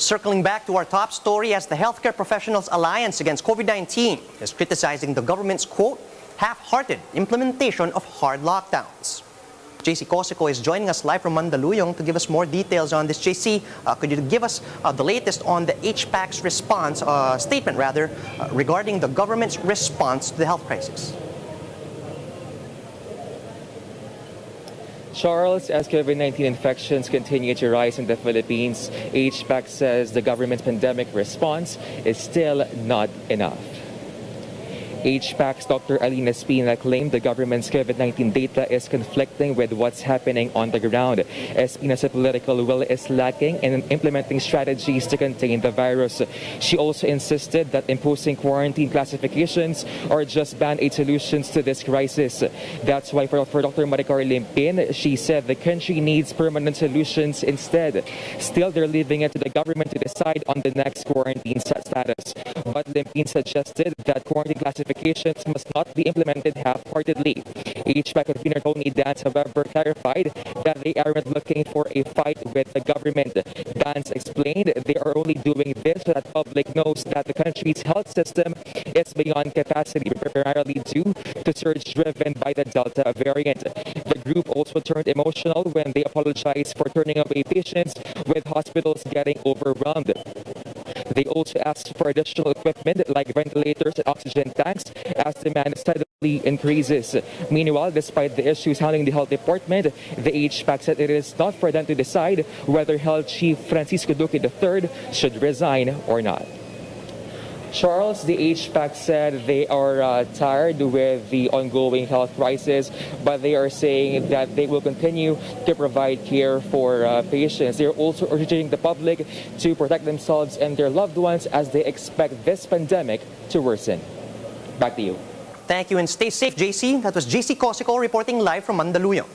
Circling back to our top story, as the Healthcare Professionals Alliance Against COVID-19 is criticizing the government's, quote, half-hearted implementation of hard lockdowns. JC Cosico is joining us live from Mandaluyong to give us more details on this. JC, could you give us the latest on the HPAAC's response, statement rather, regarding the government's response to the health crisis? Charles, as COVID-19 infections continue to rise in the Philippines, HPAAC says the government's pandemic response is still not enough. HPAAC's Dr. Alina Espina claimed the government's COVID-19 data is conflicting with what's happening on the ground. Espina said political will is lacking in implementing strategies to contain the virus. She also insisted that imposing quarantine classifications are just band-aid solutions to this crisis. That's why for Dr. Maricar Limpin, she said the country needs permanent solutions instead. Still, they're leaving it to the government to decide on the next quarantine status. But Limpin suggested that quarantine classifications must not be implemented half-heartedly. HPAAC convener Tony Dance, however, clarified that they aren't looking for a fight with the government. Dance explained they are only doing this so that public knows that the country's health system is beyond capacity, primarily due to surge driven by the Delta variant. The group also turned emotional when they apologized for turning away patients, with hospitals getting overwhelmed. They also asked for additional equipment like ventilators and oxygen tanks as demand steadily increases. Meanwhile, despite the issues handling the health department, the HPAAC said it is not for them to decide whether Health Chief Francisco Duque III should resign or not. Charles, the HPAAC said they are tired with the ongoing health crisis, but they are saying that they will continue to provide care for patients. They are also urging the public to protect themselves and their loved ones as they expect this pandemic to worsen. Back to you. Thank you and stay safe, JC. That was JC Cosico reporting live from Mandaluyong.